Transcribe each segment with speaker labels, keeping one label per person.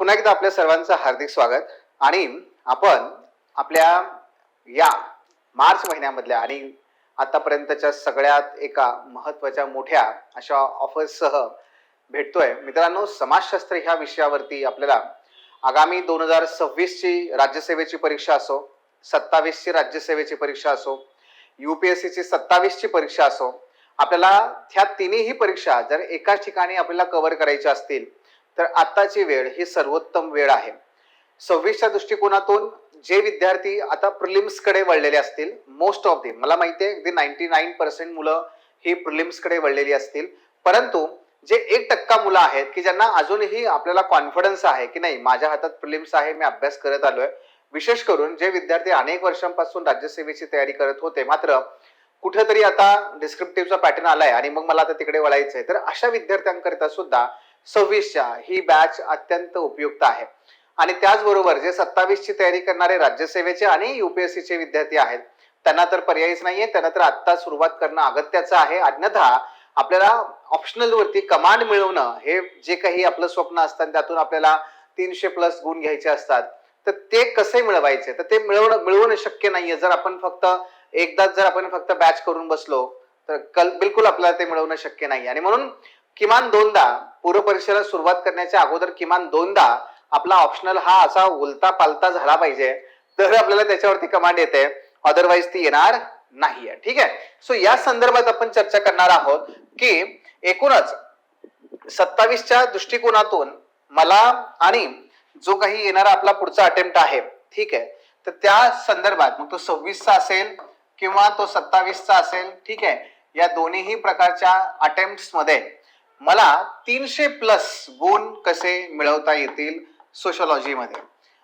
Speaker 1: पुन्हा एकदा आपल्या सर्वांचं हार्दिक स्वागत. आणि आपण आपल्या या मार्च महिन्यामधल्या आणि आतापर्यंतच्या सगळ्यात एका महत्वाच्या मोठ्या अशा ऑफर्ससह भेटतोय. मित्रांनो, समाजशास्त्र ह्या विषयावरती आपल्याला आगामी 2026 ची राज्यसेवेची परीक्षा असो, 27 ची राज्यसेवेची परीक्षा असो, UPSC ची 27 ची परीक्षा असो, आपल्याला ह्या तिन्ही परीक्षा जर एकाच ठिकाणी आपल्याला कव्हर करायच्या असतील तर आताची वेळ ही सर्वोत्तम वेळ आहे. 26च्या दृष्टिकोनातून जे विद्यार्थी आता प्रिलिम्स कडे वळलेले असतील, मोस्ट ऑफ देम, मला माहिती आहे अगदी 99% मुलं ही प्रिलिम्स कडे वळलेली असतील, परंतु जे 1% मुलं आहेत की ज्यांना अजूनही आपल्याला कॉन्फिडन्स आहे की नाही माझ्या हातात प्रिलिम्स आहे, मी अभ्यास करत आलोय. विशेष करून जे विद्यार्थी अनेक वर्षांपासून राज्यसेवेची तयारी करत होते, मात्र कुठेतरी आता डिस्क्रिप्टिव्हचा पॅटर्न आलाय आणि मग मला आता तिकडे वळायचंय, तर अशा विद्यार्थ्यांकरिता सुद्धा 26च्या ही बॅच अत्यंत उपयुक्त आहे. आणि त्याचबरोबर जे 27 ची तयारी करणारे राज्यसेवेचे आणि UPSC चे विद्यार्थी आहेत त्यांना तर पर्यायच नाहीये, त्यांना तर आता सुरुवात करणं अगत्याचं आहे. अन्यथा आपल्याला ऑप्शनल वरती कमांड मिळवणं हे जे काही आपलं स्वप्न असतं त्यातून आपल्याला 300+ गुण घ्यायचे असतात, तर ते कसे मिळवायचे, तर ते मिळवणं शक्य नाहीये. जर आपण फक्त बॅच करून बसलो तर बिलकुल आपल्याला ते मिळवणं शक्य नाही. आणि म्हणून किमान 2दा पूर्व परीक्षेला सुरुवात करण्याच्या अगोदर किमान 2दा आपला ऑप्शनल हा असा उलटा पालता झाला पाहिजे, तर आपल्याला त्याच्यावरती कमांड येते, अदरवाईज ती येणार नाहीये. ठीक आहे. सो या संदर्भात आपण चर्चा करणार आहोत की एकूणच 27च्या दृष्टिकोनातून मला आणि जो काही येणारा आपला पुढचा अटेम्प्ट आहे, ठीक आहे, तर त्या संदर्भात मग तो 26चा असेल किंवा तो 27चा असेल, ठीक आहे, या दोन्ही प्रकारच्या अटेम्प्ट्स मध्ये मला 300+ गुण कसे मिळवता येतील सोशियोलॉजी मध्ये.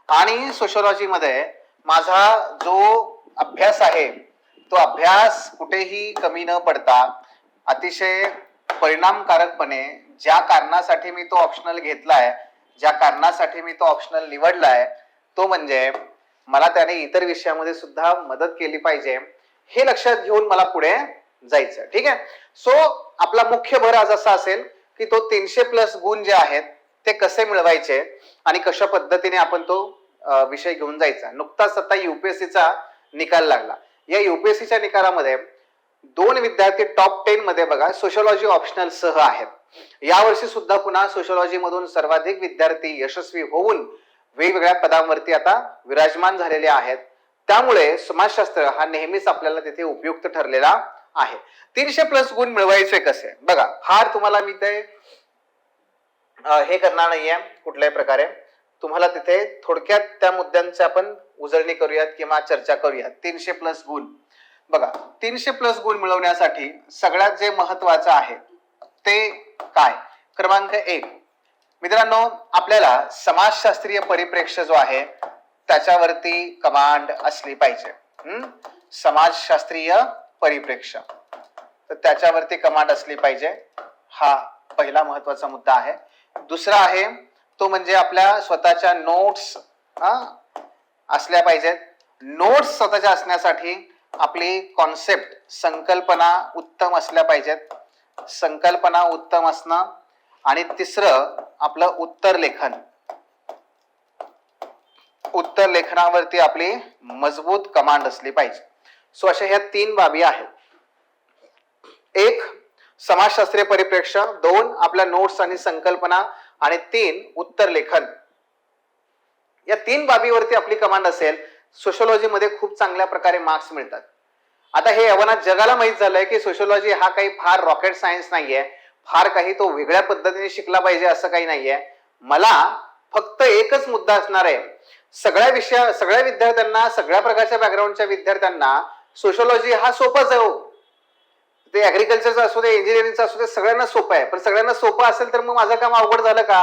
Speaker 1: आणि सोशियोलॉजी मध्ये माझा जो अभ्यास आहे तो अभ्यास कुठेही कमी न पडता अतिशय परिणामकारकपणे ज्या कारणासाठी मी तो ऑप्शनल घेतलाय, ज्या कारणासाठी मी तो ऑप्शनल निवडलाय, तो म्हणजे मला त्याने इतर विषयामध्ये सुद्धा मदत केली पाहिजे, हे लक्षात घेऊन मला पुढे जायचं. ठीक आहे. सो आपला मुख्य भर आज असा असेल की तो 300+ गुण जे आहेत ते कसे मिळवायचे आणि कशा पद्धतीने आपण तो विषय घेऊन जायचा. नुकताच आता UPSCचा निकाल लागला. या UPSCच्या निकालामध्ये 2 विद्यार्थी टॉप 10 मध्ये बघा सोशियोलॉजी ऑप्शनल सह आहेत. यावर्षी सुद्धा पुन्हा सोशियोलॉजी मधून सर्वाधिक विद्यार्थी यशस्वी होऊन वेगवेगळ्या पदांवरती आता विराजमान झालेले आहेत. त्यामुळे समाजशास्त्र हा नेहमीच आपल्याला तिथे उपयुक्त ठरलेला आहे. 300+ गुण मिळवायचे कसे बघा, फार तुम्हाला मी ते हे करणार नाहीये कुठल्याही प्रकारे. तुम्हाला तिथे थोडक्यात त्या मुद्द्यांची आपण उजळणी करूयात किंवा चर्चा करूयात. 300+ गुण बघा, 300+ गुण मिळवण्यासाठी सगळ्यात जे महत्वाचं आहे ते काय. क्रमांक 1, मित्रांनो, आपल्याला समाजशास्त्रीय परिप्रेक्ष्य जो आहे त्याच्यावरती कमांड असली पाहिजे. समाजशास्त्रीय परिप्रेक्ष्य, तर त्याच्यावरती कमांड असली पाहिजे. हा पहिला महत्वाचा मुद्दा आहे. दुसरा आहे तो म्हणजे आपल्या स्वतःच्या नोट्स असल्या पाहिजेत. नोट्स स्वतःच्या असण्यासाठी आपली कॉन्सेप्ट, संकल्पना उत्तम असल्या पाहिजेत. संकल्पना उत्तम असणं. आणि तिसरं आपलं उत्तर लेखन. उत्तर लेखनावरती आपली मजबूत कमांड असली पाहिजे. सो अशा ह्या 3 बाबी आहेत. 1 समाजशास्त्रीय परिप्रेक्ष्य, 2 आपल्या नोट्स आणि संकल्पना, आणि 3 उत्तर लेखन. या 3 बाबीवरती आपली कमांड असेल, सोशियोलॉजी मध्ये खूप चांगल्या प्रकारे मार्क्स मिळतात. आता हे यवनात जगाला माहित झालंय की सोशियोलॉजी हा काही फार रॉकेट सायन्स नाहीये, फार काही तो वेगळ्या पद्धतीने शिकला पाहिजे असं काही नाहीये. मला फक्त एकच मुद्दा असणार आहे, सगळ्या विद्यार्थ्यांना, सगळ्या प्रकारच्या बॅकग्राऊंडच्या विद्यार्थ्यांना सोशियोलॉजी हा सोपाच आहे. ते ऍग्रिकल्चरचं असू दे, इंजिनिअरिंगचं असू दे, सगळ्यांना सोपं आहे. पण सगळ्यांना सोपं असेल तर मग माझं काम अवघड झालं का?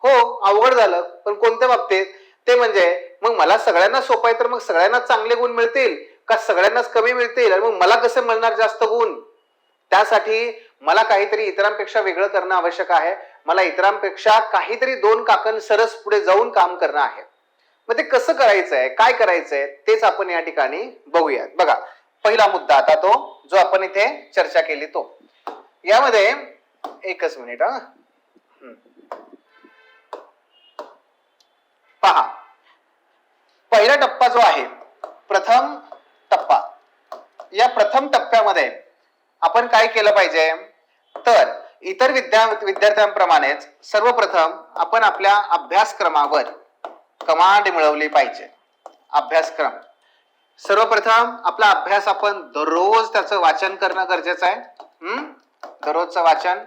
Speaker 1: हो, अवघड झालं. पण कोणत्या बाबतीत? ते म्हणजे मग मला सगळ्यांना सोपं आहे तर मग सगळ्यांनाच चांगले गुण मिळतील का सगळ्यांनाच कमी मिळतील, आणि मग मला कसे मिळणार जास्त गुण? त्यासाठी मला काहीतरी इतरांपेक्षा वेगळं करणं आवश्यक आहे. मला इतरांपेक्षा काहीतरी 2 काकण सरस पुढे जाऊन काम करणं आहे. मग ते कसं करायचंय, काय करायचंय, तेच आपण या ठिकाणी बघूयात. बघा, पहिला मुद्दा आता तो जो आपण इथे चर्चा केली तो, यामध्ये एकच मिनिट पहा, पहिला टप्पा जो आहे प्रथम टप्पा, या प्रथम टप्प्यामध्ये आपण काय केलं पाहिजे, तर इतर विद्यार्थ्यांप्रमाणेच सर्वप्रथम आपण आपल्या अभ्यासक्रमावर कमांड मिळवली पाहिजे. अभ्यासक्रम, सर्वप्रथम आपला अभ्यास आपण दररोज त्याचं वाचन करणं गरजेचं आहे. दररोजचं वाचन.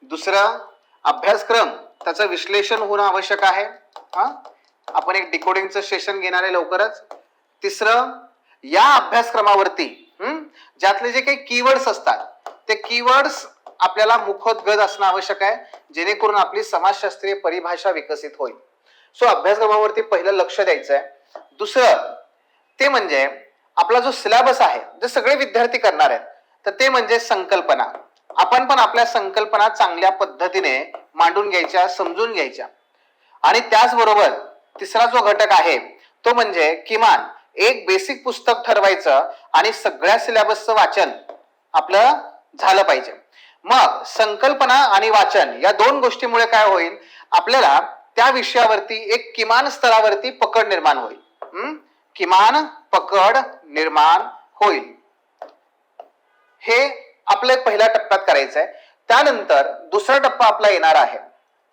Speaker 1: दुसरं, अभ्यासक्रम त्याचं विश्लेषण होणं आवश्यक आहे. आपण एक डिकोडिंगचं सेशन घेणार आहे लवकरच. तिसरं, या अभ्यासक्रमावरती ज्यातले जे काही कीवर्ड्स असतात ते कीवर्ड्स आपल्याला मुखोद्गत असणं आवश्यक आहे, जेणेकरून आपली समाजशास्त्रीय परिभाषा विकसित होईल. सो अभ्यासक्रमावरती पहिलं लक्ष द्यायचं आहे. दुसरं ते म्हणजे आपला जो सिलेबस आहे, जे सगळे विद्यार्थी करणार आहेत, तर ते म्हणजे संकल्पना. आपण पण आपल्या संकल्पना चांगल्या पद्धतीने मांडून घ्यायच्या, समजून घ्यायच्या. आणि त्याचबरोबर तिसरा जो घटक आहे तो म्हणजे किमान एक बेसिक पुस्तक ठरवायचं आणि सगळ्या सिलेबसचं वाचन आपलं झालं पाहिजे. मग संकल्पना आणि वाचन या दोन गोष्टीमुळे काय होईल, आपल्याला त्या विषयावरती एक किमान स्तरावरती पकड निर्माण होईल. किमान पकड निर्माण होईल. हे आपल्या पहिल्या टप्प्यात करायचं आहे. त्यानंतर दुसरा टप्पा आपला येणार आहे,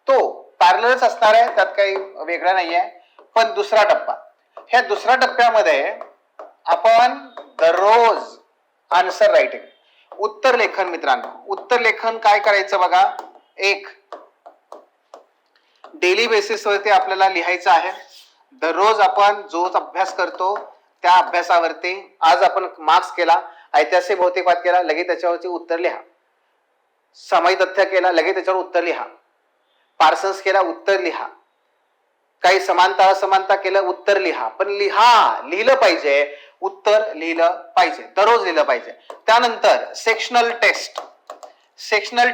Speaker 1: तो पॅरललच असणार आहे, त्यात काही वेगळं नाहीये. पण दुसरा टप्पा, ह्या दुसऱ्या टप्प्यामध्ये आपण दररोज आन्सर रायटिंग, उत्तर लेखन. मित्रांनो, उत्तर लेखन काय करायचं बघा, एक डेली बेसिसवरती आपल्याला लिहायचं आहे. दररोज आपण जो अभ्यास करतो त्या अभ्यासावरती, आज आपण मार्क्स केला, ऐतिहासिक भौतिकवाद केला, लगेच त्याच्यावरती उत्तर लिहा. समय तथ्य केला, लगेच त्याच्यावर उत्तर लिहा. पार्सन्स केला, उत्तर लिहा. काही समानता असमानता केलं, उत्तर लिहा. पण लिहिलं पाहिजे, उत्तर लिहिलं पाहिजे, दररोज लिहिलं पाहिजे. त्यानंतर सेक्शनल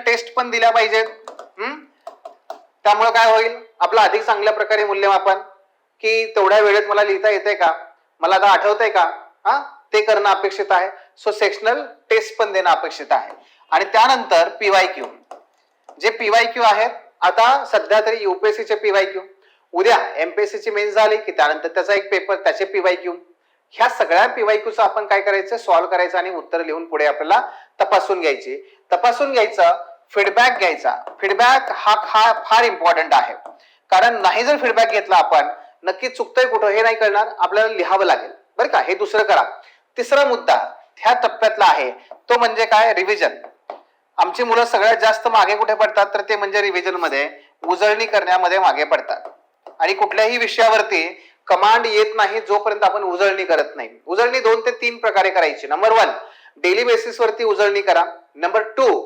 Speaker 1: टेस्ट पण दिल्या पाहिजेत. त्यामुळे काय होईल, आपलं अधिक चांगल्या प्रकारे मूल्यमापन, की तेवढ्या वेळेत मला लिहिता येते का, मला आता आठवतंय का, ते करणं अपेक्षित आहे. सो सेक्शनल टेस्ट पण देणं अपेक्षित आहे. आणि त्यानंतर पीवायक्यू, जे पीवायक्यू आहेत, आता सध्या तरी युपीएससीचे पीवायक्यू, उद्या एमपीएससीची मेन्स झाली की त्यानंतर त्याचा एक पेपर, त्याचे पीवायक्यू, ह्या सगळ्या पीवायक्यूचं आपण काय करायचं, सॉल्व्ह करायचं आणि उत्तर लिहून पुढे आपल्याला तपासून घ्यायचं, फीडबॅक घ्यायचा. फीडबॅक हा फार इम्पॉर्टंट आहे, कारण नाही जर फीडबॅक घेतला आपण, नक्की चुकतोय कुठं हे नाही कळणार, आपल्याला लिहावं लागेल बरं का. हे दुसरं करा. तिसरा मुद्दा ह्या टप्प्यातला आहे तो म्हणजे काय, रिव्हिजन. आमची मुलं सगळ्यात जास्त मागे कुठे पडतात, तर ते म्हणजे रिव्हिजन मध्ये, उजळणी करण्यामध्ये मागे पडतात. आणि कुठल्याही विषयावरती कमांड येत नाही जोपर्यंत आपण उजळणी करत नाही. उजळणी 2 ते 3 प्रकारे करायची. नंबर 1, डेली बेसिस वरती उजळणी करा. नंबर 2,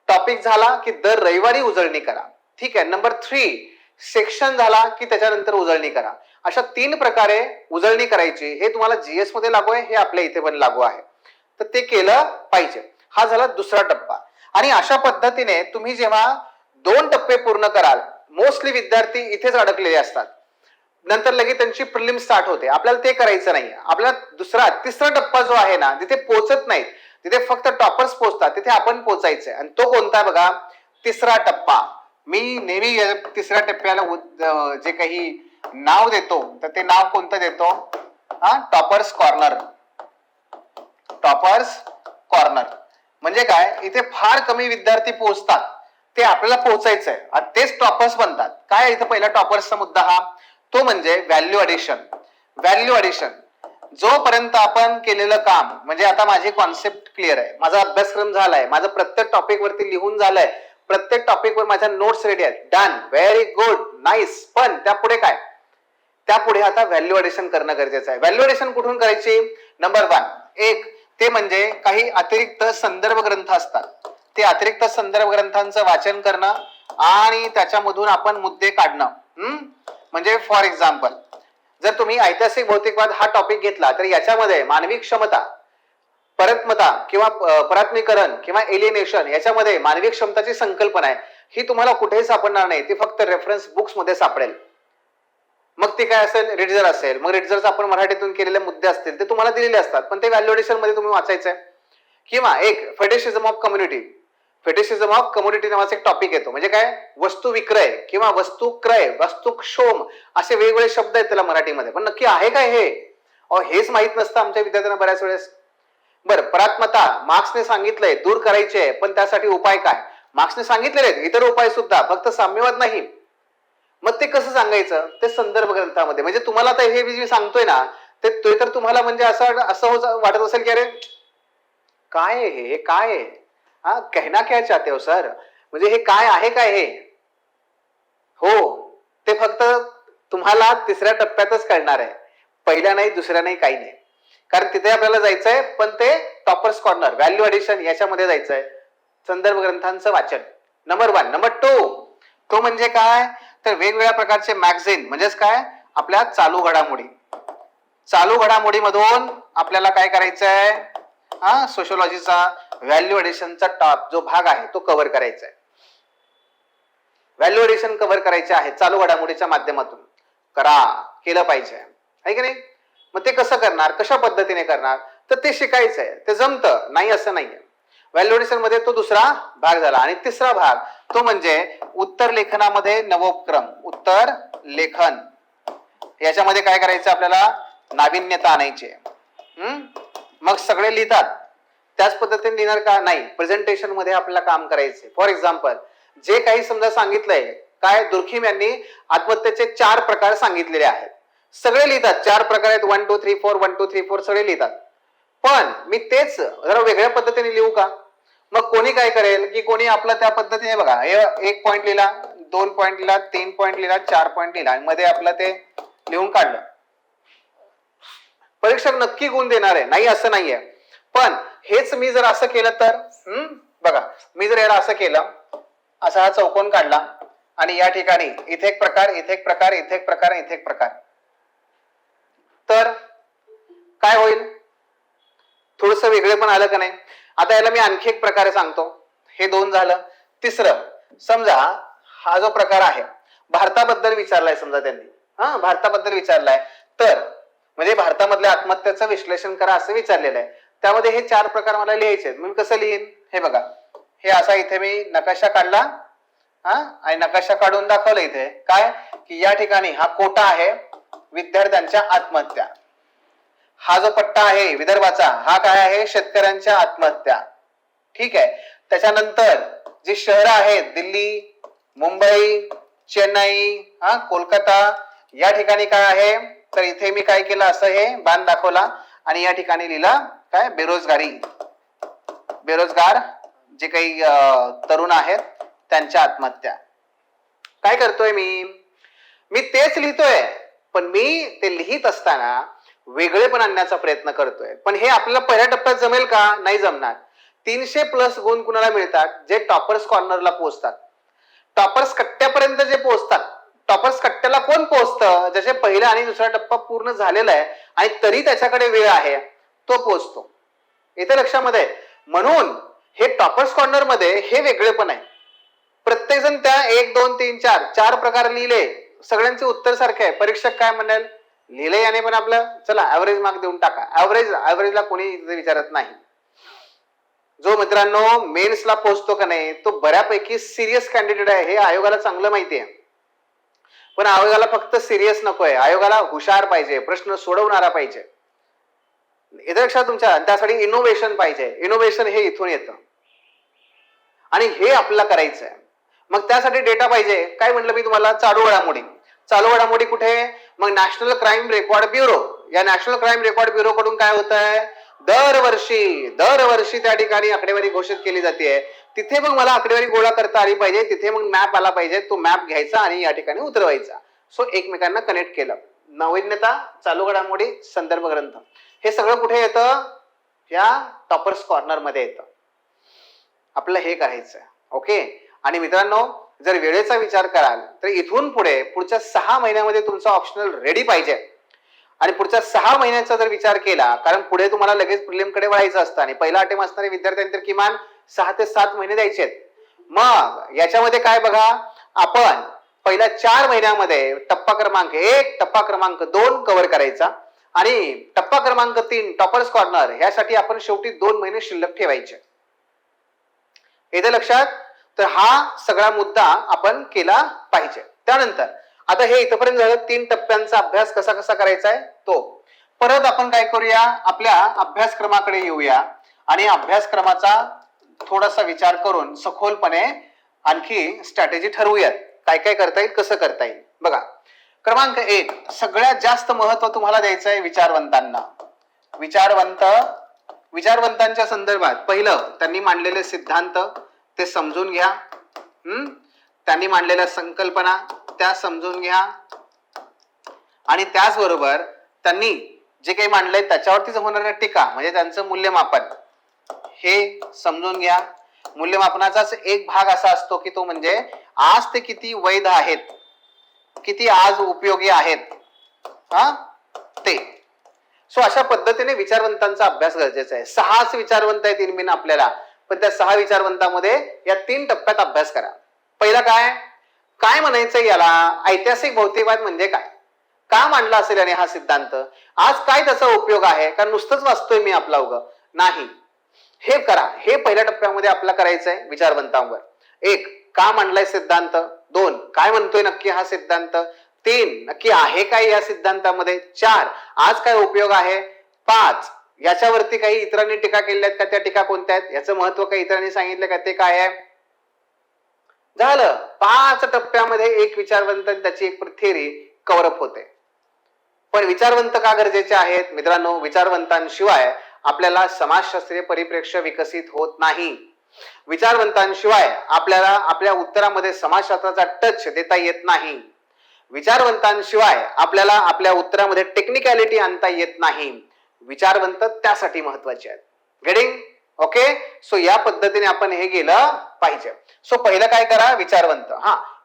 Speaker 1: टॉपिक झाला की दर रविवारी उजळणी करा. ठीक आहे. नंबर 3, सेक्शन झाला की त्याच्यानंतर उजळणी करा. अशा 3 प्रकारे उजळणी करायची. हे तुम्हाला जीएस मध्ये लागू आहे, हे आपल्या इथे पण लागू आहे, तर ते केलं पाहिजे. हा झाला दुसरा टप्पा. आणि अशा पद्धतीने तुम्ही जेव्हा 2 टप्पे पूर्ण कराल, मोस्टली विद्यार्थी इथेच अडकलेले असतात, नंतर लगेच त्यांची प्रिलिम स्टार्ट होते. आपल्याला ते करायचं नाही. आपल्याला तिसरा टप्पा जो आहे ना, तिथे पोहोचत नाही, तिथे फक्त टॉपर्स पोहोचतात, तिथे आपण पोहोचायचंय. आणि तो कोणता बघा, तिसरा टप्पा. मी नेहमी तिसऱ्या टप्प्याला जे काही नाव देतो, तर ते नाव कोणतं देतो, टॉपर्स कॉर्नर. टॉपर्स कॉर्नर म्हणजे काय, इथे फार कमी विद्यार्थी पोहोचतात, ते आपल्याला पोहोचायचंय, तेच टॉपर्स बनतात. काय इथे पहिला टॉपर्सचा मुद्दा हा, तो म्हणजे व्हॅल्यू ॲडिशन. जोपर्यंत आपण केलेलं काम, म्हणजे आता माझी कॉन्सेप्ट क्लिअर आहे, माझा अभ्यासक्रम झालाय, माझं प्रत्येक टॉपिक वरती लिहून झालंय, प्रत्येक टॉपिक वर माझ्या नोट्स रेडी आहेत, डन, व्हेरी गुड, नाईस. पण त्यापुढे काय, त्यापुढे आता व्हॅल्यू ॲडिशन करणं गरजेचं आहे. व्हॅल्यू ॲडिशन कुठून करायची, नंबर 1, ते म्हणजे काही अतिरिक्त संदर्भ ग्रंथ असतात, ते अतिरिक्त संदर्भ ग्रंथांचं वाचन करणं आणि त्याच्यामधून आपण मुद्दे काढणं. म्हणजे फॉर एक्झाम्पल, जर तुम्ही ऐतिहासिक भौतिकवाद हा टॉपिक घेतला, तर याच्यामध्ये मानवी क्षमता, परत्मता किंवा परात्मीकरण किंवा एलिनेशन, याच्यामध्ये मानवी क्षमताची संकल्पना आहे, ही तुम्हाला कुठेही सापडणार नाही, ती फक्त रेफरन्स बुक्स मध्ये सापडेल. मग ते काय असेल, रिडझर असेल, मग रिडझरचा आपण मराठीतून केलेले मुद्दे असतील, ते तुम्हाला दिलेले असतात, पण ते व्हॅल्यू ॲडिशन मध्ये तुम्ही वाचायचंय. किंवा एक फेटिशिझम ऑफ कम्युनिटी, फेटिशिझम ऑफ कमोडिटी नावाचा एक टॉपिक येतो. म्हणजे काय, वस्तू विक्रय किंवा वस्तू क्रय, वस्तू क्षोम असे वेगवेगळे शब्द आहेत त्याला मराठीमध्ये. पण नक्की आहे काय हे, हेच माहित नसतं आमच्या विद्यार्थ्यांना बऱ्याच वेळेस. बरं, परात्मता मार्क्सने सांगितलंय दूर करायची आहे, पण त्यासाठी उपाय काय? मार्क्सने सांगितलेले आहेत इतर उपाय सुद्धा, फक्त साम्यवाद नाही. मग ते कसं सांगायचं? ते संदर्भ ग्रंथामध्ये. म्हणजे तुम्हाला आता हे मी सांगतोय ना, ते तर तुम्हाला म्हणजे असं वाटत असेल की अरे काय आहे हे, काय आहे, हा कहना क्या चाहते हो सर, म्हणजे हे काय आहे काय हे? हो, ते फक्त तुम्हाला तिसऱ्या टप्प्यातच कळणार आहे, पहिल्या नाही, दुसऱ्या नाही, काही नाही. कारण तिथे आपल्याला जायचंय, पण ते टॉपर्स कॉर्नर, व्हॅल्यू ॲडिशन याच्यामध्ये जायचंय, संदर्भ ग्रंथांचं वाचन. नंबर 1. नंबर 2, तो म्हणजे काय, तर वेगवेगळ्या प्रकारचे मॅगझिन, म्हणजेच काय, आपल्या चालू घडामोडी. चालू घडामोडीमधून आपल्याला काय करायचंय, सोशोलॉजीचा व्हॅल्यू ॲडिशनचा टॉप जो भाग आहे तो कव्हर करायचा आहे. व्हॅल्यू ॲडिशन कव्हर करायचे आहे चालू घडामोडीच्या माध्यमातून. केलं पाहिजे, आहे की नाही? मग ते कसं करणार, कशा पद्धतीने करणार, तर ते शिकायचंय, ते जमतं नाही असं नाहीये. व्हॅल्यू ॲडिशन मध्ये तो दुसरा भाग झाला. आणि तिसरा भाग तो म्हणजे उत्तर लेखनामध्ये नवोपक्रम. उत्तर लेखन याच्यामध्ये काय करायचं, आपल्याला नाविन्यता आणायची. मग सगळे लिहितात त्याच पद्धतीने लिहिणार का? नाही, प्रेझेंटेशन मध्ये आपल्याला काम करायचे. फॉर एक्झाम्पल, जे काही समजा सांगितलंय, काय दुर्खिम यांनी आत्महत्येचे 4 प्रकार सांगितलेले आहेत, सगळे लिहितात. 4 प्रकार आहेत, 1 2 3 4, 1 2 3 4 सगळे लिहितात. पण मी तेच जरा वेगळ्या पद्धतीने लिहू का? मग कोणी काय करेल की कोणी आपलं त्या पद्धतीने, बघा, 1 पॉइंट लिहिला, 2 पॉइंट लिहिला, 3 पॉइंट लिहिला, 4 पॉइंट लिहिला आणि मध्ये आपलं ते लिहून काढलं. परीक्षक नक्की गुण देणार आहे, नाही असं नाहीये. पण हेच मी जर असं केलं तर, बघा, मी जर याला असं केलं, असा हा चौकोन काढला आणि या ठिकाणी इथे एक प्रकार, इथे एक प्रकार, इथे एक प्रकार, इथे एक प्रकार, तर काय होईल? थोडस वेगळे पण आलं का नाही? आता याला मी आणखी एक प्रकारे सांगतो. हे 2 झालं. तिसरं, समजा हा जो प्रकार आहे भारताबद्दल विचारलाय, समजा त्यांनी भारताबद्दल विचारलाय, तर म्हणजे भारतामधल्या आत्महत्याचं विश्लेषण करा असं विचारलेलं आहे. त्यामध्ये हे 4 प्रकार मला लिहायचे आहेत. मी कसं लिहीन, हे बघा, हे असा इथे मी नकाशा काढला आणि नकाशा काढून दाखवलं इथे काय, की या ठिकाणी हा कोटा आहे विद्यार्थ्यांच्या आत्महत्या. हा जो पट्टा आहे विदर्भाचा, हा काय आहे, शेतकऱ्यांच्या आत्महत्या. ठीक आहे. त्याच्यानंतर जी शहरं आहेत, दिल्ली, मुंबई, चेन्नई, कोलकाता, या ठिकाणी काय आहे, तर इथे मी काय केलं, असं हे बाण दाखवला आणि या ठिकाणी लिहिला काय, बेरोजगारी, बेरोजगार जे काही तरुण आहेत त्यांच्या आत्महत्या. काय करतोय मी तेच लिहितोय, पण मी ते लिहित असताना वेगळेपण आणण्याचा प्रयत्न करतोय. पण हे आपल्याला पहिल्या टप्प्यात जमेल का? नाही जमणार. 300+ गुण कुणाला मिळतात? जे टॉपर्स कॉर्नरला पोहोचतात. टॉपर्स कट्ट्यापर्यंत जे पोहोचतात, टॉपर्स कट्ट्याला कोण पोहोचतं? ज्याचे पहिला आणि दुसरा टप्पा पूर्ण झालेला आहे आणि तरी त्याच्याकडे वेळ आहे, तो पोहोचतो. इथे लक्षामध्ये, म्हणून हे टॉपर्स कॉर्नर मध्ये हे वेगळेपण आहे. प्रत्येक जण त्या 1 2 3 4 प्रकार लिहिले, सगळ्यांचे उत्तर सारखे आहे. परीक्षक काय म्हणाल, लिहिले याने पण आपलं, चला ऍव्हरेज मार्क देऊन टाका. ऍव्हरेजला कोणी विचारत नाही. जो मित्रांनो मेन्सला पोहोचतो का नाही, तो बऱ्यापैकी सिरियस कॅन्डिडेट आहे, हे आयोगाला चांगलं माहिती आहे. पण आयोगाला फक्त सिरियस नकोय, आयोगाला हुशार पाहिजे, प्रश्न सोडवणारा पाहिजे. इथे लक्षात तुमच्या, त्यासाठी इनोव्हेशन पाहिजे. इनोव्हेशन हे इथून येतं आणि हे आपल्याला करायचं आहे. मग त्यासाठी डेटा पाहिजे. काय म्हटलं मी तुम्हाला, चालू घडामोडी. चालू घडामोडी कुठे? मग नॅशनल क्राईम रेकॉर्ड ब्युरो. या नॅशनल क्राईम रेकॉर्ड ब्युरो कडून काय होत आहे, दरवर्षी त्या ठिकाणी आकडेवारी घोषित केली जाते. तिथे मग मला आकडेवारी गोळा करता आली पाहिजे, तिथे मग मॅप आला पाहिजे, तो मॅप घ्यायचा आणि या ठिकाणी उतरवायचा. सो एकमेकांना कनेक्ट केलं. नाविन्यता, चालू घडामोडी, संदर्भ ग्रंथ, हे सगळं कुठे येतं? या टॉपर्स कॉर्नर मध्ये येतं. आपलं हे करायचं. ओके. आणि मित्रांनो, जर वेळेचा विचार कराल तर इथून पुढे पुढच्या 6 महिन्यामध्ये तुमचा ऑप्शनल रेडी पाहिजे. आणि पुढच्या 6 महिन्याचा जर विचार केला, कारण पुढे तुम्हाला लगेच प्रिलिम कडे वळायचं असतं आणि पहिला अटेम्प्ट असणारे विद्यार्थ्यांनी तर किमान 6 ते 7 महिने द्यायचे आहेत. मग याच्यामध्ये काय बघा, आपण पहिल्या 4 महिन्यामध्ये टप्पा क्रमांक 1, टप्पा क्रमांक 2 कव्हर करायचा आणि टप्पा क्रमांक 3 टॉपर्स कॉर्नर, ह्यासाठी आपण शेवटी 2 महिने शिल्लक ठेवायचे. येते लक्षात? तर हा सगळा मुद्दा आपण केला पाहिजे. त्यानंतर आता हे इथपर्यंत झालं 3 टप्प्यांचा अभ्यास कसा कसा करायचा आहे तो. परत आपण काय करूया, आपल्या अभ्यासक्रमाकडे येऊया आणि अभ्यासक्रमाचा थोडासा विचार करून सखोलपणे आणखी स्ट्रॅटेजी ठरवूयात, काय काय करता येईल, कसं करता येईल. बघा, क्रमांक 1, सगळ्यात जास्त महत्व तुम्हाला द्यायचं आहे विचारवंतांना. विचारवंतांच्या संदर्भात पहिलं त्यांनी मांडलेले सिद्धांत ते समजून घ्या. त्यांनी मांडलेल्या संकल्पना त्या समजून घ्या आणि त्याचबरोबर त्यांनी जे काही मांडलंय त्याच्यावरतीच होणाऱ्या टीका म्हणजे त्यांचं मूल्यमापन हे समजून घ्या. मूल्यमापनाचाच एक भाग असा असतो की तो म्हणजे आज ते किती वैध आहेत, किती आज उपयोगी आहेत, ते. सो अशा पद्धतीने विचारवंतांचा अभ्यास गरजेचा आहे. 6 विचारवंत आहेत इन बिन आपल्याला, पण त्या 6 विचारवंतांमध्ये या 3 टप्प्यात अभ्यास करा. पहिला काय म्हणायचं याला, ऐतिहासिक भौतिकवाद म्हणजे काय, का मांडला असेल आणि हा सिद्धांत, आज काय त्याचा उपयोग आहे, कारण नुसतंच वाचतोय मी आपला उगा नाही, हे करा. हे पहिल्या टप्प्यामध्ये आपल्याला करायचं आहे विचारवंतांवर. 1, का मांडलाय सिद्धांत, 2, काय म्हणतोय नक्की हा सिद्धांत, 3, नक्की आहे काय या सिद्धांतामध्ये, 4, आज काय उपयोग आहे, 5, याच्यावरती काही इतरांनी टीका केल्या आहेत का, त्या टीका कोणत्या आहेत, याचं महत्व काही इतरांनी सांगितलं का, ते काय आहे. झालं. 5 टप्प्यामध्ये एक विचारवंत त्याची एक थेअरी कव्हरअप होते. पण विचारवंत का गरजेचे आहेत मित्रांनो, विचारवंतांशिवाय आपल्याला समाजशास्त्रीय परिप्रेक्ष्य विकसित होत नाही. विचारवंतांशिवाय आपल्याला आपल्या उत्तरामध्ये समाजशास्त्राचा टच देता येत नाही. विचारवंतांशिवाय आपल्याला आपल्या उत्तरामध्ये टेक्निकॅलिटी आणता येत नाही. विचारवंत त्यासाठी महत्वाचे आहेत. गेटिंग? ओके. सो या पद्धतीने आपण हे गेलं पाहिजे. सो पहिलं काय करा, विचारवंत.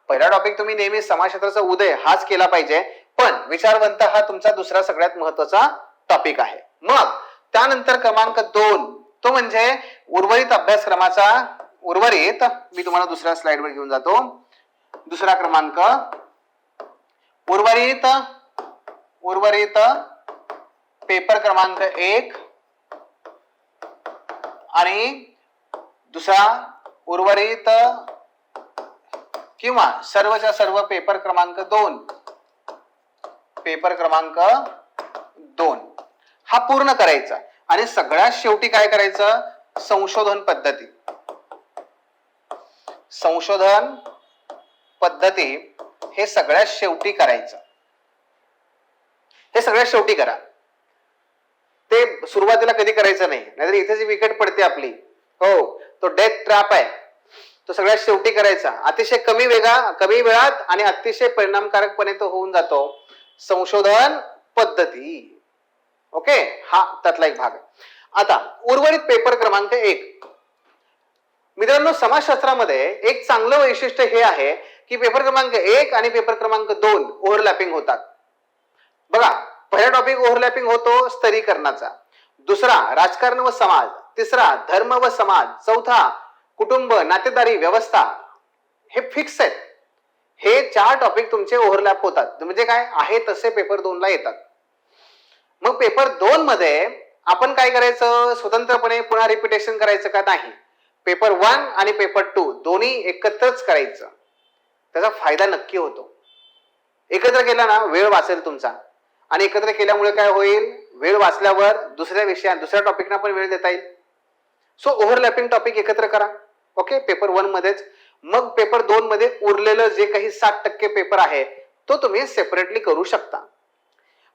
Speaker 1: पहिला टॉपिक तुम्ही नेहमी समाजशास्त्राचा उदय हाच केला पाहिजे, पण विचारवंत हा तुमचा दुसरा सगळ्यात महत्वाचा टॉपिक आहे. मग त्यानंतर क्रमांक 2 तो म्हणजे उर्वरित अभ्यासक्रमाचा मी तुम्हाला दुसऱ्या स्लाइडवर घेऊन जातो. दुसरा क्रमांक उर्वरित पेपर क्रमांक 1 आणि दुसरा उर्वरित किंवा सर्वच्या सर्व पेपर क्रमांक 2 हा पूर्ण करायचा. आणि सगळ्यात शेवटी काय करायचं, संशोधन पद्धती हे सगळ्यात शेवटी करायचं. हे सगळ्यात शेवटी करा, ते सुरुवातीला कधी करायचं नाही, नाहीतर इथे जी विकेट पडते आपली, हो, तो डेथ ट्रॅप आहे, तो सगळ्यात शेवटी करायचा. अतिशय कमी वेळात आणि अतिशय परिणामकारकपणे तो होऊन जातो. संशोधन पद्धती. ओके, हा त्यातला एक भाग आहे. आता उर्वरित पेपर क्रमांक 1 मित्रांनो, समाजशास्त्रामध्ये एक चांगलं वैशिष्ट्य हे आहे की पेपर क्रमांक 1 आणि पेपर क्रमांक 2 ओव्हरलॅपिंग होतात. बघा, पहिला टॉपिक ओव्हरलॅपिंग होतो स्तरीकरणाचा, दुसरा राजकारण व समाज, तिसरा धर्म व समाज, चौथा कुटुंब नातेदारी व्यवस्था. हे फिक्स आहेत. हे 4 टॉपिक तुमचे ओव्हरलॅप होतात, म्हणजे काय आहे तसे पेपर 2 ला येतात. मग पेपर 2 मध्ये आपण काय करायचं, स्वतंत्रपणे पुन्हा रिपिटेशन करायचं का, नाही. पेपर 1 आणि पेपर 2 दोन्ही एकत्रच करायचं. त्याचा फायदा नक्की होतो. एकत्र केला ना वेळ वाचेल तुमचा, आणि एकत्र केल्यामुळे काय होईल, वेळ वाचल्यावर दुसऱ्या टॉपिकना पण वेळ देता येईल. सो ओव्हरलॅपिंग टॉपिक एकत्र करा. ओके, पेपर 1 मध्येच. मग पेपर 2 मध्ये उरलेलं जे काही 60% पेपर आहे तो तुम्ही सेपरेटली करू शकता.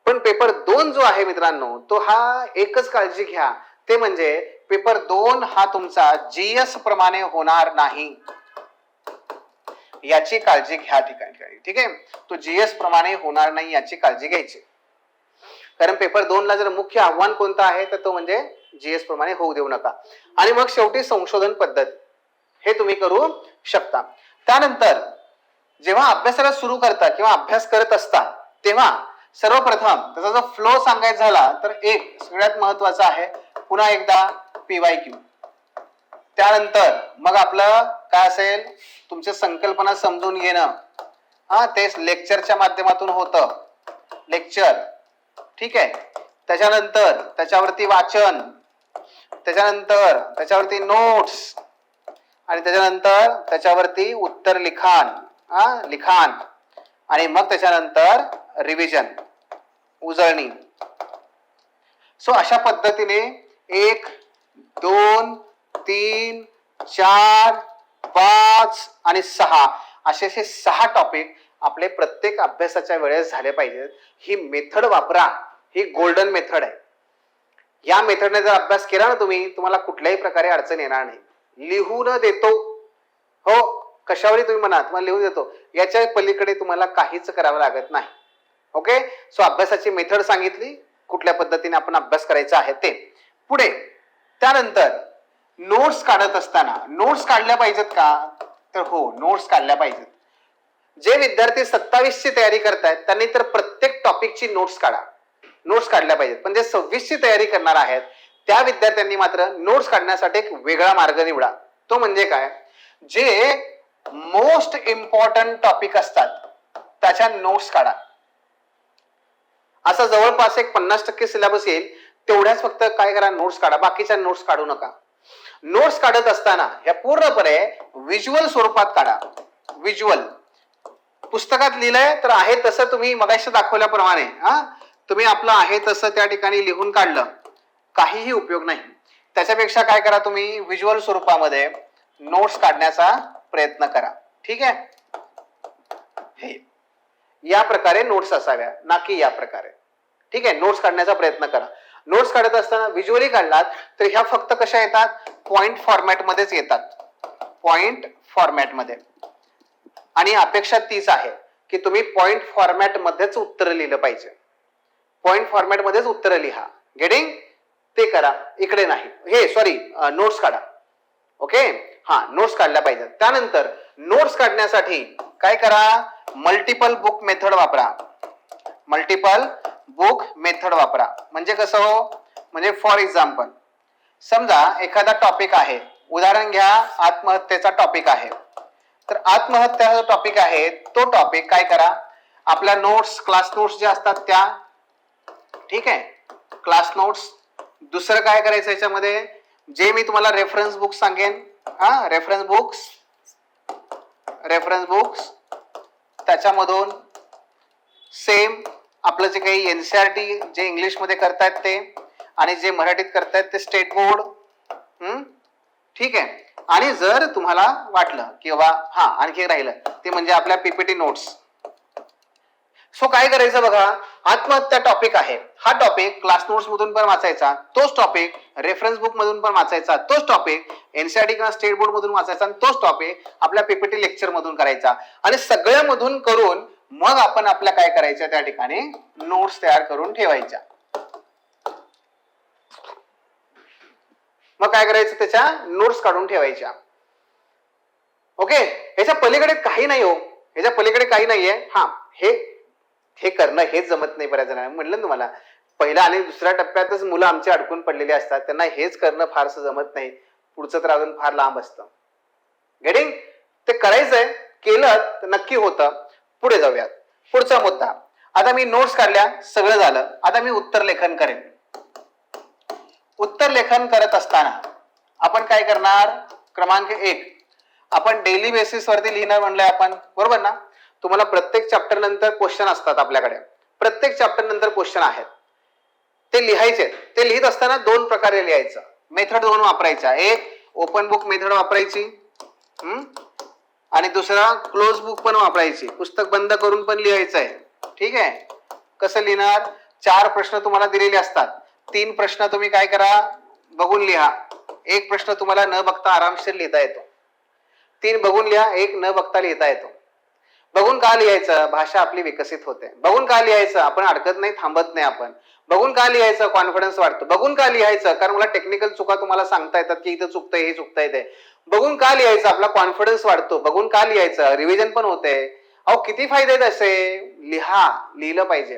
Speaker 1: पण पेपर 2 जो आहे मित्रांनो, तो हा एकच काळजी घ्या, ते म्हणजे पेपर 2 हा तुमचा जीएस प्रमाणे होणार नाही, याची काळजी घ्या. ठीक आहे, तो जीएस प्रमाणे होणार नाही याची काळजी घ्यायची. कारण पेपर 2 ला जर मुख्य आव्हान कोणतं आहे तर तो म्हणजे जीएस प्रमाणे होऊ देऊ नका. आणि मग शेवटी संशोधन पद्धत हे तुम्ही करू शकता. त्यानंतर जेव्हा अभ्यासाला सुरू करता किंवा अभ्यास करत असता तेव्हा सर्वप्रथम त्याचा जो फ्लो सांगायचा झाला तर एक सगळ्यात महत्वाचा आहे, पुन्हा एकदा PYQ. त्यानंतर मग आपलं काय असेल, तुमच्या संकल्पना समजून घेणं. तेच लेक्चरच्या माध्यमातून होतं, लेक्चर. ठीक आहे. त्याच्यानंतर त्याच्यावरती वाचन, त्याच्यानंतर त्याच्यावरती नोट्स, आणि त्याच्यानंतर त्याच्यावरती उत्तर लिखाण, लिखाण, आणि मग त्याच्यानंतर रिव्हिजन, उजळणी. सो अशा पद्धतीने 1 2 3 4 5 आणि 6 असे 6 टॉपिक आपले प्रत्येक अभ्यासाच्या वेळेस झाले पाहिजेत. ही मेथड वापरा, ही गोल्डन मेथड आहे. या मेथडने जर अभ्यास केला ना तुम्ही, तुम्हाला कुठल्याही प्रकारे अडचण येणार नाही. लिहून देतो, हो कशावरही तुम्ही म्हणा, तुम्हाला लिहून देतो, याच्या पलीकडे तुम्हाला काहीच करावं लागत नाही. ओके, सो अभ्यासाची मेथड सांगितली, कुठल्या पद्धतीने आपण अभ्यास करायचा आहे ते. पुढे त्यानंतर नोट्स काढत असताना, नोट्स काढल्या पाहिजेत का? तर हो, नोट्स काढल्या पाहिजेत. जे विद्यार्थी 27 ची तयारी करतायत त्यांनी तर प्रत्येक टॉपिकची नोट्स काढा, नोट्स काढल्या पाहिजेत. पण जे 26 ची तयारी करणार आहेत त्या विद्यार्थ्यांनी मात्र नोट्स काढण्यासाठी एक वेगळा मार्ग निवडा. तो म्हणजे काय, जे मोस्ट इम्पॉर्टंट टॉपिक असतात त्याच्या नोट्स काढा. असं जवळपास एक 50% सिलेबस येईल, तेवढ्याच फक्त काय करा, नोट्स काढा, बाकीच्या नोट्स काढू नका. नोट्स काढत असताना ह्या पूर्णपणे व्हिज्युअल स्वरूपात काढा. व्हिज्युअल पुस्तकात लिहिलंय तर आहे तसं तुम्ही मगाशी दाखवल्याप्रमाणे तुम्ही आपलं आहे तसं त्या ठिकाणी लिहून काढलं, काहीही उपयोग नाही. त्याच्यापेक्षा काय करा, तुम्ही व्हिज्युअल स्वरूपामध्ये नोट्स काढण्याचा प्रयत्न करा. ठीक आहे, हे या प्रकारे नोट्स असाव्या, ना की या प्रकारे. ठीक आहे, नोट्स काढण्याचा प्रयत्न करा. नोट्स काढत असताना व्हिज्युअली काढलात तर ह्या फक्त कशा येतात, पॉइंट फॉर्मॅट मध्येच येतात, पॉइंट फॉर्मॅट मध्ये. आणि अपेक्षा तीच आहे की तुम्ही पॉइंट फॉर्मॅट मध्येच उत्तर लिहिलं पाहिजे, पॉइंट फॉर्मॅट मध्येच उत्तर लिहा. गेटिंग? ते करा, इकडे नाही. हे सॉरी, नोट्स काढा. ओके, हा, नोट्स काढल्या पाहिजे. त्यानंतर नोट्स काढण्यासाठी काय करा, मल्टिपल बुक मेथड वापरा. मल्टिपल बुक मेथड वापरा म्हणजे कसं हो, म्हणजे फॉर एक्झाम्पल समजा एखादा टॉपिक आहे, उदाहरण घ्या आत्महत्येचा टॉपिक आहे. तर आत्महत्याचा टॉपिक आहे, तो टॉपिक काय करा, आपल्या नोट्स, क्लास नोट्स जे असतात त्या, ठीक आहे, क्लास नोट्स. दुसरं काय करायचं याच्यामध्ये, जे मी तुम्हाला रेफरन्स बुक सांगेन, रेफरन्स बुक्स त्याच्यामधून सेम आपलं जे काही एनसीईआरटी जे इंग्लिश मध्ये करतायत ते, आणि जे मराठीत करतायत ते स्टेट बोर्ड. ठीक आहे. आणि जर तुम्हाला वाटलं की बाबा आणखी राहिलं ते म्हणजे आपल्या पीपीटी नोट्स. सो काय करायचं बघा, आत्महत्या टॉपिक आहे, हा टॉपिक क्लास नोट्स मधून पण वाचायचा, तोच टॉपिक रेफरन्स बुक मधून पण वाचायचा, तोच टॉपिक एनसीईआरटी किंवा स्टेट बोर्ड मधून वाचायचा, आणि तोच टॉपिक आपल्या पीपीटी लेक्चर मधून करायचा. आणि सगळ्या मधून करून मग आपण आपल्या काय करायच्या त्या ठिकाणी नोट्स तयार करून ठेवायच्या. मग काय करायचं, त्याच्या नोट्स काढून ठेवायच्या. ओके, ह्याच्या पलीकडे काही नाही हो, ह्याच्या पलीकडे काही नाहीये. हे करणं हेच जमत नाही बऱ्याच जणांना. म्हटलं तुम्हाला, पहिल्या आणि दुसऱ्या टप्प्यातच मुलं आमचे अडकून पडलेले असतात, त्यांना हेच करणं फारसं जमत नाही, पुढचं तर अजून फार लांब असतं. गेटिंग? ते करायचंय, केलं तर नक्की होतं. पुढे जाऊयात. पुढचा मुद्दा, आता मी नोट्स काढल्या, सगळं झालं, आता मी उत्तर लेखन करेन. उत्तर लेखन करत असताना आपण काय करणार, क्रमांक 1, आपण डेली बेसिस वरती लिहिणार म्हणलंय आपण, बरोबर ना. तुम्हाला प्रत्येक चॅप्टर नंतर क्वेश्चन असतात आपल्याकडे, प्रत्येक चॅप्टर नंतर क्वेश्चन आहेत, ते लिहायचे. ते लिहित असताना 2 प्रकारे लिहायचं, मेथड 2 वापरायच्या. एक ओपन बुक मेथड वापरायची, आणि दुसरा क्लोज बुक पण वापरायची, पुस्तक बंद करून पण लिहायचं आहे. ठीक आहे, कसं लिहिणार, 4 प्रश्न तुम्हाला दिलेले असतात, 3 प्रश्न तुम्ही काय करा, बघून लिहा. 1 प्रश्न तुम्हाला न बघता आरामशीर लिहिता येतो, 3 बघून लिहा, 1 न बघता लिहिता येतो. बघून का लिहायचं, भाषा आपली विकसित होते. बघून का लिहायचं, आपण अडकत नाही, थांबत नाही आपण. बघून का लिहायचं, कॉन्फिडन्स वाढतो. बघून का लिहायचं, कारण मला टेक्निकल चुका तुम्हाला सांगता येतात की इथं चुकतंय, हे चुकतंय ते. बघून का लिहायचं, आपला कॉन्फिडन्स वाढतो. बघून का लिहायचं, रिव्हिजन पण होते. अहो किती फायदे आहेत असे, लिहा, लिहिलं पाहिजे.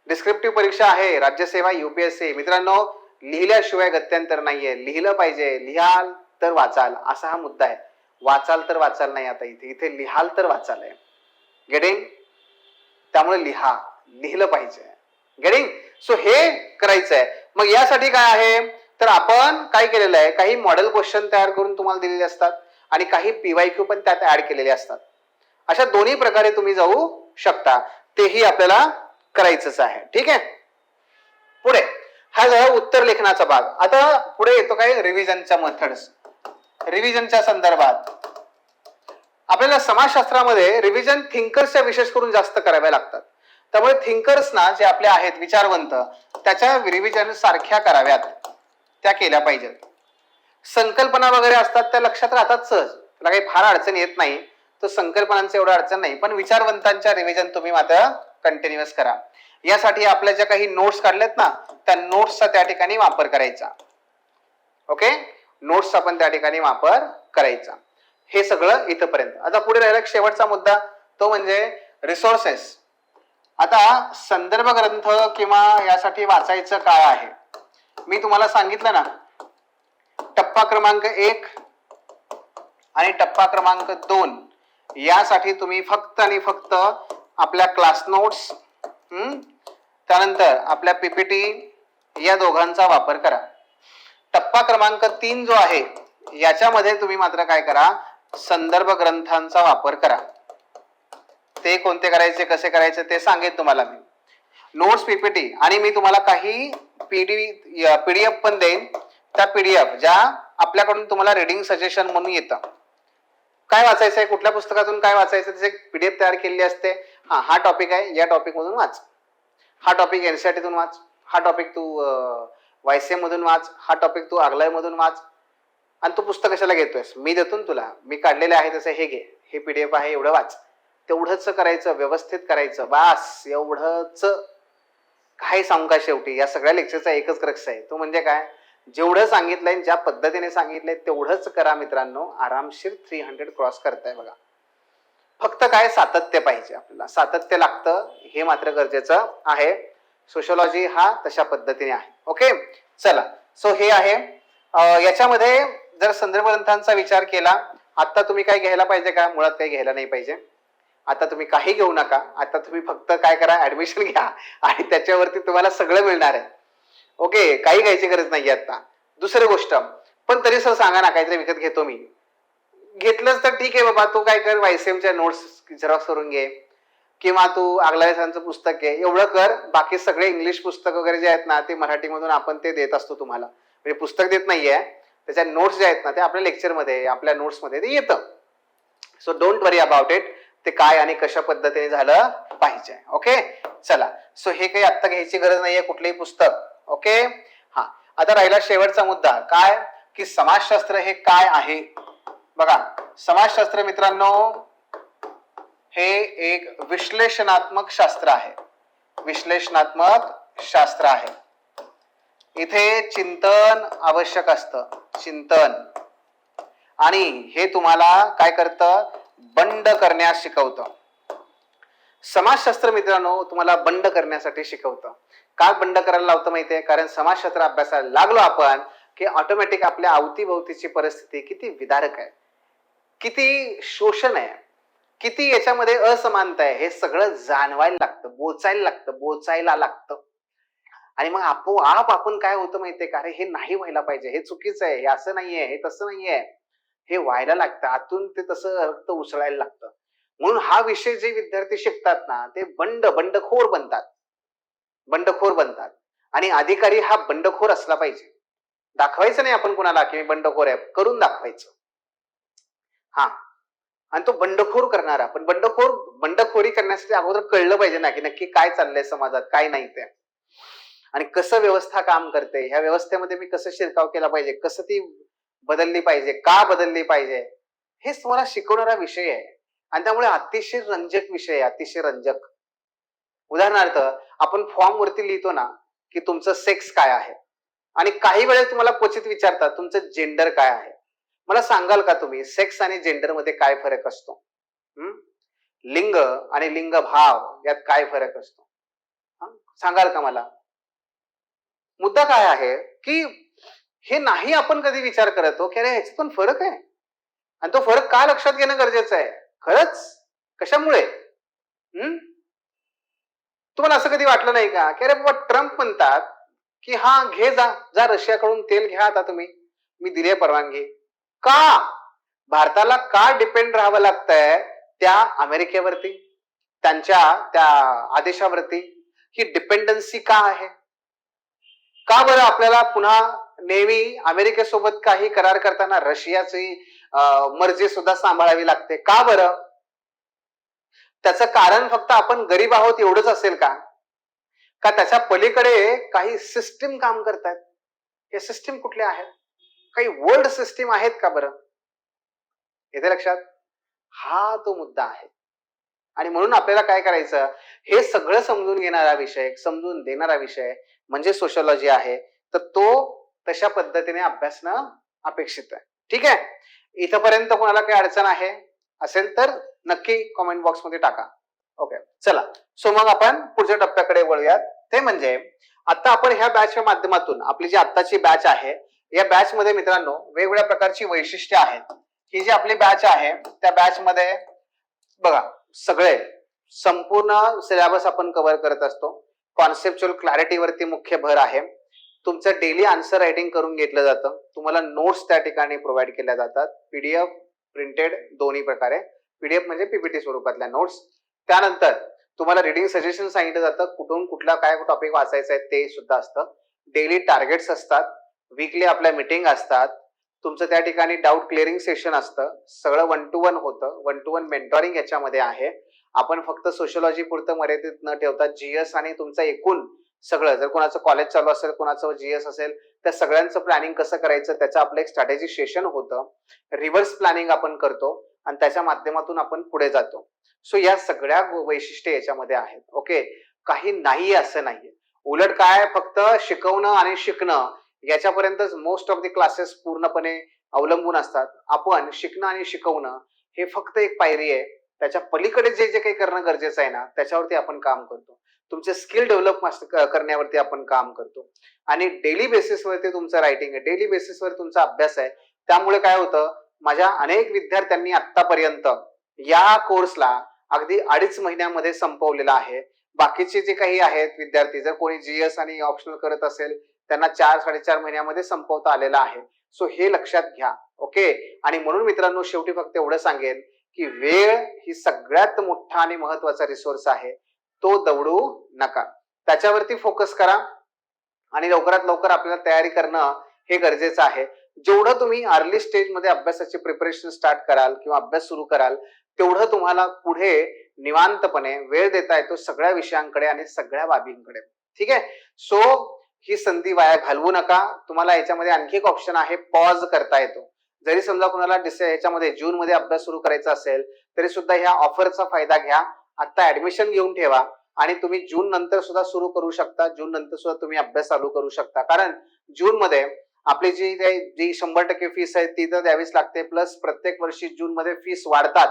Speaker 1: डिस्क्रिप्टिव्ह परीक्षा आहे, राज्यसेवा, यूपीएससी. मित्रांनो, लिहिल्याशिवाय गत्यंतर नाहीये, लिहिलं पाहिजे. लिहाल तर वाचाल, असा हा मुद्दा आहे. वाचाल तर वाचाल नाही, आता इथे लिहाल तर वाचाल आहे. गेटिंग? त्यामुळे लिहिलं पाहिजे. गेटिंग? सो हे करायचंय. मग यासाठी काय आहे, तर आपण काय केलेलं आहे, काही मॉडेल क्वेश्चन तयार करून तुम्हाला दिलेले असतात. आणि काही PYQ पण त्यात ऍड केलेले असतात. अशा दोन्ही प्रकारे तुम्ही जाऊ शकता, तेही आपल्याला करायचंच आहे. ठीक आहे. पुढे हा झाला उत्तर लेखनाचा भाग. आता पुढे येतो काय, रिव्हिजनच्या मेथड्स. रिव्हिजनच्या संदर्भात आपल्याला समाजशास्त्रामध्ये रिव्हिजन थिंकर्सच्या विशेष करून जास्त कराव्या लागतात. त्यामुळे थिंकर्सना जे आपले आहेत विचारवंत, त्याच्या रिव्हिजन सारख्या कराव्यात, त्या केल्या पाहिजेत. संकल्पना वगैरे असतात त्या लक्षात राहतात सहज, त्याला काही फार अडचण येत नाही. तो संकल्पनांचं एवढं अडचण नाही, पण विचारवंतांच्या रिव्हिजन तुम्ही मात्र कंटिन्युअस करा. यासाठी आपल्या ज्या काही नोट्स काढल्यात ना, त्या नोट्सचा त्या ठिकाणी वापर करायचा. ओके, नोट्सचा पण त्या ठिकाणी वापर करायचा. हे सगळं इथपर्यंत. आता पुढे राहिला शेवटचा मुद्दा, तो म्हणजे रिसोर्सेस. आता संदर्भ ग्रंथ किंवा यासाठी वाचायचं काय आहे, मी तुम्हाला सांगितलं ना, टप्पा क्रमांक 1 आणि टप्पा क्रमांक 2 यासाठी तुम्ही फक्त आणि फक्त आपल्या क्लास नोट्स, त्यानंतर आपल्या PPT या दोघांचा वापर करा. टप्पा क्रमांक 3 जो आहे याच्यामध्ये तुम्ही मात्र काय करा, संदर्भ ग्रंथांचा वापर करा. ते कोणते करायचे, कसे करायचे ते सांगेन तुम्हाला मी. नोट्स, PPT आणि मी तुम्हाला काही PDF पण देईन. त्या PDF ज्या आपल्याकडून तुम्हाला रीडिंग सजेशन म्हणून येतं, काय वाचायचं आहे, कुठल्या पुस्तकातून काय वाचायचं, त्याची PDF तयार केलेली असते. हा टॉपिक आहे, या टॉपिक मधून वाच. हा टॉपिक NCERT तून वाच. हा टॉपिक तू YCM मधून वाच. हा टॉपिक तू आगलाय मधून वाच. आणि तू पुस्तक कशाला घेतोयस, मी देतो तुला, मी काढलेले आहे तसं हे घे, हे PDF आहे, एवढं वाच. तेवढंच करायचं, व्यवस्थित करायचं, बास एवढंच. काय सांगू का, शेवटी या सगळ्या लेक्चरचा एकच क्रक्स आहे, तो म्हणजे काय, जेवढं सांगितलंय, ज्या पद्धतीने सांगितलंय तेवढंच करा मित्रांनो. आरामशीर 300 क्रॉस करताय बघा. फक्त काय, सातत्य पाहिजे आपल्याला, सातत्य लागतं, हे मात्र गरजेचं आहे. सोशिओलॉजी हा तशा पद्धतीने आहे. ओके, चला. सो हे आहे. याच्यामध्ये जर संदर्भ ग्रंथांचा विचार केला, आता तुम्ही काय घ्यायला पाहिजे का, मुळात काही घ्यायला नाही पाहिजे. आता तुम्ही काही घेऊ नका. आता तुम्ही फक्त काय करा, ऍडमिशन घ्या आणि त्याच्यावरती तुम्हाला सगळं मिळणार आहे. ओके, काही घ्यायची गरज नाही आता. दुसरी गोष्ट, पण तरी सर सांगा ना, काहीतरी विकत घेतो मी. घेतलंच तर ठीक आहे बाबा, तू काय कर, YCMच्या नोट्स झेरॉक्स करून घे, किंवा तू आगलायसांचं पुस्तक घे, एवढं कर. बाकी सगळे इंग्लिश पुस्तक वगैरे जे आहेत ना, ते मराठीमधून आपण ते देत असतो तुम्हाला. म्हणजे पुस्तक देत नाहीये, त्याच्या नोट्स जे आहेत ना, ते आपल्या लेक्चरमध्ये, आपल्या नोट्समध्ये ते येतं. So don't worry about it, ते काय आणि कशा पद्धतीने झालं पाहिजे. ओके, चला. सो हे काही आता घ्यायची गरज नाहीये कुठलंही पुस्तक. ओके, हा. आता राहिला शेवटचा मुद्दा, काय की समाजशास्त्र हे काय आहे. बघा, समाजशास्त्र मित्रांनो हे एक विश्लेषणात्मक शास्त्र आहे. विश्लेषणात्मक शास्त्र आहे. इथे चिंतन आवश्यक असतं, चिंतन. आणि हे तुम्हाला काय करतं, बंड करण्यास शिकवतं. समाजशास्त्र मित्रांनो तुम्हाला बंड करण्यासाठी शिकवतं. का बंड करायला लावतं माहितीये, कारण समाजशास्त्र अभ्यासाला लागलो आपण की ऑटोमॅटिक आपल्या अवतीभोवतीची परिस्थिती किती विदारक आहे, किती शोषण आहे, किती याच्यामध्ये असमानता आहे, हे सगळं जाणवायला लागतं, बोचायला लागतं. आणि मग आपोआप आपण काय होतं माहितीये का, अरे हे नाही व्हायला पाहिजे, हे चुकीचं आहे, हे असं नाहीये, हे तसं नाहीये, हे व्हायला लागतं. आतून ते तसं रक्त उसळायला लागतं. म्हणून हा विषय जे विद्यार्थी शिकतात ना, ते बंडखोर बनतात. आणि अधिकारी हा बंडखोर असला पाहिजे. दाखवायचं नाही आपण कुणाला की मी बंडखोर आहे, करून दाखवायचं. हा, आणि तो बंडखोर करणारा, पण बंडखोरी करण्यासाठी अगोदर कळलं पाहिजे ना की नक्की काय चाललंय समाजात, काय नाही ते, आणि कसं व्यवस्था काम करते, ह्या व्यवस्थेमध्ये मी कसं शिरकाव केला पाहिजे, कसं ती बदलली पाहिजे, का बदलली पाहिजे, हे तुम्हाला शिकवणारा विषय आहे. आणि त्यामुळे अतिशय रंजक विषय आहे, अतिशय रंजक. उदाहरणार्थ आपण फॉर्म वरती लिहितो ना की तुमचं सेक्स काय आहे, आणि काही वेळेस तुम्हाला क्वचित विचारतात तुमचं जेंडर काय आहे. मला सांगाल का तुम्ही सेक्स आणि जेंडर मध्ये काय फरक असतो, लिंग आणि लिंग भाव यात काय फरक असतो, सांगाल का मला. मुद्दा काय आहे की हे नाही आपण कधी विचार करतो की अरे ह्याच्यात पण फरक आहे, आणि तो फरक का लक्षात घेणं गरजेचं आहे. खरंच कशामुळे, तुम्हाला असं कधी वाटलं नाही का की अरे बाबा ट्रम्प म्हणतात की हा घे, जा रशियाकडून तेल घ्या आता तुम्ही, मी दिली परवानगी. का, भारताला का डिपेंड राहावं लागतंय त्या अमेरिकेवरती, त्यांच्या त्या आदेशावरती? ही डिपेंडन्सी का आहे? का बरं आपल्याला पुन्हा नेहमी अमेरिकेसोबत काही करार करताना रशियाची मर्जी सुद्धा सांभाळावी लागते? का बरं? त्याचं कारण फक्त आपण गरीब आहोत एवढंच असेल का? का त्याच्या पलीकडे काही सिस्टीम काम करतायत? हे सिस्टीम कुठल्या आहेत? काही वर्ल्ड सिस्टीम आहेत का बरं? येते लक्षात? हा तो मुद्दा आहे. आणि म्हणून आपल्याला काय करायचं, हे सगळं समजून घेणारा विषय, समजून देणारा विषय म्हणजे सोशिओलॉजी आहे. तर तो तशा पद्धतीने अभ्यासणं अपेक्षित आहे. ठीक आहे? इथपर्यंत कोणाला काही अडचण आहे असेल तर नक्की कमेंट बॉक्समध्ये टाका. ओके, चला. सो मग आपण पुढच्या टप्प्याकडे वळूयात. ते म्हणजे आता आपण ह्या बॅचच्या माध्यमातून आपली जी आत्ताची बॅच आहे, या बॅच मध्ये मित्रांनो वेगवेगळ्या प्रकारची वैशिष्ट्ये आहेत. ही जी आपली बॅच आहे त्या बॅच मध्ये बघा सगळे संपूर्ण सिलेबस आपण कव्हर करत असतो. कॉन्सेप्च्युअल क्लॅरिटीवरती मुख्य भर आहे. तुमचं डेली आन्सर रायटिंग करून घेतलं जातं. तुम्हाला नोट्स त्या ठिकाणी प्रोव्हाइड केल्या जातात, पीडीएफ प्रिंटेड दोन्ही प्रकारे. पीडीएफ म्हणजे पीपीटी स्वरूपातल्या नोट्स. त्यानंतर तुम्हाला रिडिंग सजेशन सांगितलं जातं, कुठून कुठला काय टॉपिक वाचायचा आहे ते सुद्धा असतं. डेली टार्गेट्स असतात, वीकली आपल्या मीटिंग असतात, तुमचं त्या ठिकाणी डाऊट क्लिअरिंग सेशन असतं, सगळं 1 to 1 होतं. 1 to 1 मेंटॉरिंग याच्यामध्ये आहे. आपण फक्त सोशिओलॉजी पुरतं मर्यादित न ठेवता जीएस आणि तुमचं एकूण सगळं, जर कोणाचं कॉलेज चालू असेल, कोणाचं जीएस असेल, त्या सगळ्यांचं प्लॅनिंग कसं करायचं त्याचं आपलं एक स्ट्रॅटेजी सेशन होतं. रिव्हर्स प्लॅनिंग आपण करतो आणि त्याच्या माध्यमातून आपण पुढे जातो. सो या सगळ्या वैशिष्ट्ये याच्यामध्ये आहेत. ओके, काही नाही असं नाहीये. उलट काय, फक्त शिकवणं आणि शिकणं याच्यापर्यंतच मोस्ट ऑफ द क्लासेस पूर्णपणे अवलंबून असतात. आपण शिकणं आणि शिकवणं हे फक्त एक पायरी आहे. त्याच्या पलीकडे जे जे काही करणं गरजेचं आहे ना त्याच्यावरती आपण काम करतो. तुमचे स्किल डेव्हलप करण्यावरती आपण काम करतो आणि डेली बेसिसवरती तुमचं रायटिंग आहे, डेली बेसिसवर तुमचा अभ्यास आहे. त्यामुळे काय होतं, माझ्या अनेक विद्यार्थ्यांनी आतापर्यंत या कोर्सला अगदी 2.5 महिन्यामध्ये संपवलेला आहे. बाकीचे जे काही आहेत विद्यार्थी, जर कोणी जीएस आणि ऑप्शनल करत असेल त्यांना 4-4.5 महिन्यामध्ये संपवता आलेला आहे. सो हे लक्षात घ्या. ओके, आणि म्हणून मित्रांनो शेवटी फक्त एवढं सांगेन की वेळ ही सगळ्यात मोठा आणि महत्वाचा रिसोर्स आहे. तो दवडू नका, त्याच्यावरती फोकस करा आणि लवकरात लवकर आपल्याला तयारी करणं हे गरजेचं आहे. जेवढं तुम्ही अर्ली स्टेज मध्ये अभ्यासाची प्रिपरेशन स्टार्ट कराल किंवा अभ्यास सुरू कराल तेवढं तुम्हाला पुढे निवांतपणे वेळ देता येतो सगळ्या विषयांकडे आणि सगळ्या बाबींकडे. ठीक आहे? सो ही संधी वाया घालवू नका. तुम्हाला याच्यामध्ये आणखी एक ऑप्शन आहे, पॉज करता येतो. जरी समजा कुणाला ह्याच्यामध्ये जून मध्ये अभ्यास सुरू करायचा असेल तरी सुद्धा ह्या ऑफरचा फायदा घ्या. आता ऍडमिशन घेऊन ठेवा आणि तुम्ही जून नंतर सुद्धा सुरू करू शकता. जून नंतर सुद्धा तुम्ही अभ्यास चालू करू शकता, कारण जून मध्ये आपली जी 100% फीस आहे ती तर द्यावीच लागते. प्लस प्रत्येक वर्षी जून मध्ये फीस वाढतात.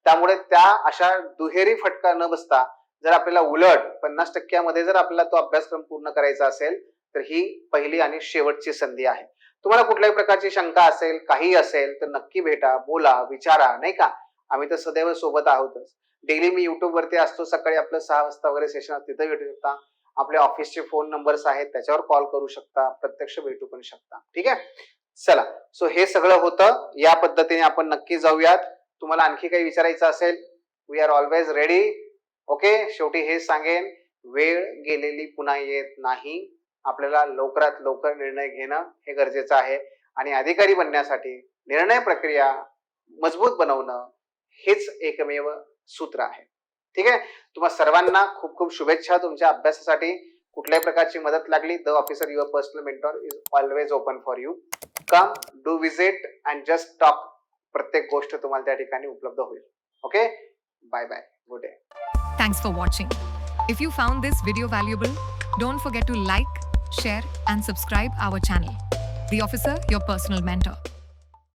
Speaker 1: त्यामुळे त्या अशा दुहेरी फटका न बसता जर आपल्याला उलट 50% जर आपल्याला तो अभ्यासक्रम पूर्ण करायचा असेल तर ही पहिली आणि शेवटची संधी आहे. तुम्हाला कुठल्याही प्रकारची शंका असेल, काही असेल तर नक्की भेटा, बोला, विचारा, नाही का? आम्ही तर सदैव सोबत आहोतच. डेली मी युट्यूब वरती असतो, सकाळी आपलं 6 वाजता वगैरे सेशन तिथे भेटू शकता. आपल्या ऑफिसचे फोन नंबर्स आहेत त्याच्यावर कॉल करू शकता, प्रत्यक्ष भेटू पण शकता. ठीक आहे? चला, सो हे सगळं होतं. या पद्धतीने आपण नक्की जाऊयात. तुम्हाला आणखी काही विचारायचं असेल, we are always ready. Okay, शेवटी हे सांगेन, वेळ गेलेली पुन्हा येत नाही. आपल्याला लवकरात लवकर निर्णय घेणं हे गरजेचं आहे आणि अधिकारी बनण्यासाठी निर्णय प्रक्रिया मजबूत बनवणं हेच एकमेव सूत्र आहे. ठीक आहे? तुम्हाला सर्वांना खूप खूप शुभेच्छा तुमच्या अभ्यासासाठी. कुठल्याही प्रकारची मदत लागली, the officer your personal mentor is always open for you. Come, do visit and just talk. प्रत्येक गोष्ट तुम्हाला त्या ठिकाणी उपलब्ध होईल. Okay, bye bye, good day.
Speaker 2: Thanks for watching. If you found this video valuable, don't forget to like, share and subscribe our channel. The Officer, your personal mentor.